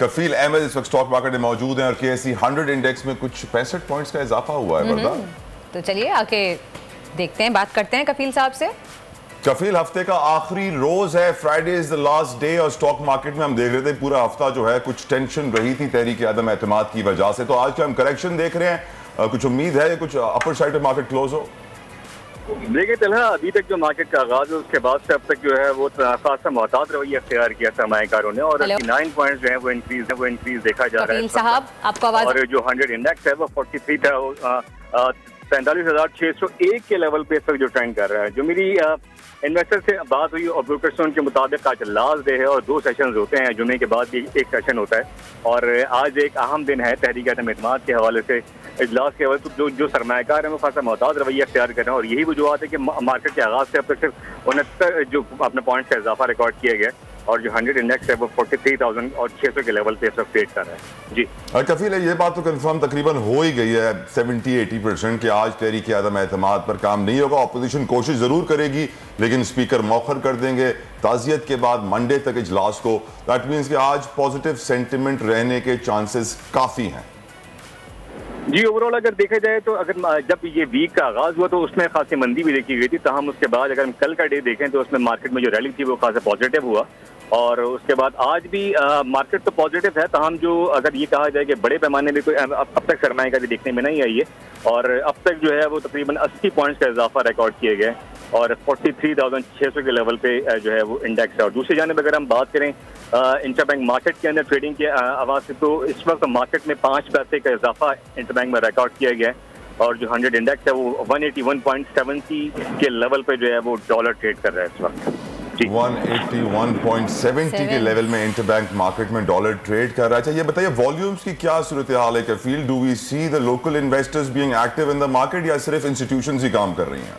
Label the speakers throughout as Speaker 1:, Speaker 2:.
Speaker 1: कफील अहमद इस वक्त stock market में मौजूद हैं और KSE 100 इंडेक्स में कुछ 65 पॉइंट्स का इजाफा हुआ है। वरदा
Speaker 2: तो चलिए आके देखते हैं, बात करते हैं कफील साहब से।
Speaker 1: कफील, हफ्ते का आखिरी रोज है, Friday is the last day और स्टॉक मार्केट में हम देख रहे थे पूरा हफ्ता जो है कुछ टेंशन रही थी तहरीक अदम एतमाद की वजह से। तो आज क्या हम करेक्शन देख रहे हैं, कुछ उम्मीद है कुछ अपर साइड पे मार्केट क्लोज हो?
Speaker 3: देखिए तलहा, अभी तक जो मार्केट का आगाज है उसके बाद से अब तक जो है वो खासा मोहतात रवैया अख्तियार किया सरमाएकारों ने और 9 पॉइंट्स जो है वो इंक्रीज देखा जा रहा है।
Speaker 2: साहब आपको आवाज। और
Speaker 3: जो 100 इंडेक्स है वो 43 था 45,601 के लेवल पे इस वक्त जो ट्रेंड कर रहा है। जो मेरी इन्वेस्टर से बात हुई और ब्रोकर से उनके मुताबिक आज लास्ट डे है और 2 सेशंस होते हैं, जुमे के बाद भी एक सेशन होता है और आज एक अहम दिन है तहरीक अदम एतमाद के हवाले से इजलास के हवाले से जो सरमायाकार हैं वो खासा मोहताज रवैया अख्तियार कर रहे हैं और यही वजूहत है कि मार्केट के आगाज से अब तक सिर्फ 69 जो अपने पॉइंट्स का इजाफा रिकॉर्ड किया गया और जो 100 इंडेक्स है वो 43,600 के लेवल पे इस वक्त ट्रेड कर रहा है। जी
Speaker 1: कफील, ये बात तो कंफर्म तकरीबन हो ही गई है 70-80% कि आज तहरीक अदम एतमाद पर काम नहीं होगा। अपोजिशन कोशिश जरूर करेगी लेकिन स्पीकर मौखर कर देंगे ताज़ियत के बाद मंडे तक इजलास को। दैट मीन्स कि आज पॉजिटिव सेंटिमेंट रहने के चांसेस काफ़ी हैं।
Speaker 3: जी ओवरऑल अगर देखा जाए तो अगर जब ये वीक का आगाज हुआ तो उसमें खासी मंदी भी देखी गई थी, तहम उसके बाद अगर हम कल का डे देखें तो उसमें मार्केट में जो रैली थी वो खासा पॉजिटिव हुआ और उसके बाद आज भी मार्केट तो पॉजिटिव है, तहम जो अगर ये कहा जाए कि बड़े पैमाने में कोई अब तक सरमाएकारी देखने में नहीं आई है और अब तक जो है वो तकरीबन 80 पॉइंट्स का इजाफा रिकॉर्ड किए गए और 43,600 के लेवल पे जो है वो इंडेक्स है। और दूसरी जानिब अगर हम बात करें इंटरबैंक मार्केट के अंदर ट्रेडिंग के आवाज से तो इस वक्त मार्केट में 5 पैसे का इजाफा इंटरबैंक में रिकॉर्ड किया गया है और जो 100 इंडेक्स है वो 181.70 के लेवल पे जो है वो डॉलर ट्रेड कर रहा है इस वक्त।
Speaker 1: 181.70 के लेवल में इंटरबैंक मार्केट में डॉलर ट्रेड कर रहा है। ये बताइए वॉल्यूम्स की क्या सूरत हाल है Kafeel? Do we see the local investors being active in the market या सिर्फ इंस्टीट्यूशंस ही काम कर रही हैं?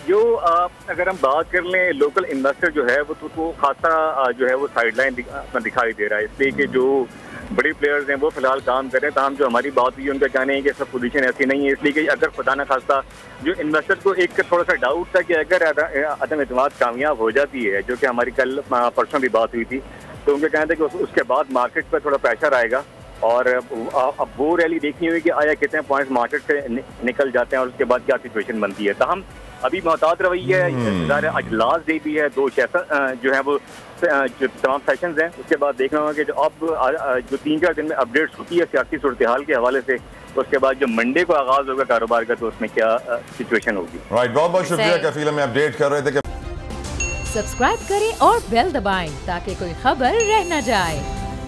Speaker 3: जो अगर हम बात कर लें लोकल इन्वेस्टर जो है वो खासा जो है वो साइडलाइन दिखाई दे रहा है, इसलिए कि जो बड़ी प्लेयर्स हैं वो फिलहाल काम कर रहे हैं। तमाम जो हमारी बात हुई उनका कहना है कि सब पोजीशन ऐसी नहीं है, इसलिए कि अगर खुदा न खास्ता जो इन्वेस्टर को एक थोड़ा सा डाउट था कि अगर अदम एतमाद कामयाब हो जाती है, जो कि हमारी कल परसों भी बात हुई थी, तो उनका कहना था कि उसके बाद मार्केट पर थोड़ा प्रेशर आएगा और अब वो रैली देखनी हुई कि आया कितने पॉइंट्स मार्केट से निकल जाते हैं और उसके बाद क्या सिचुएशन बनती है। तहम अभी मोहतात रवैया है, आज लास्ट डे भी है, 2 सेशन जो है वो जो तमाम सेशंस हैं उसके बाद देखना होगा कि जो अब जो 3-4 दिन में अपडेट्स होती है सियासी सूरत हाल के हवाले से, तो उसके बाद जो मंडे को आगाज होगा कारोबार का तो उसमें क्या सिचुएशन होगी।
Speaker 1: राइट, बहुत बहुत शुक्रिया कफील, हमें अपडेट कर रहे थे।
Speaker 4: सब्सक्राइब करें और बेल दबाएं ताकि कोई खबर रह न जाए।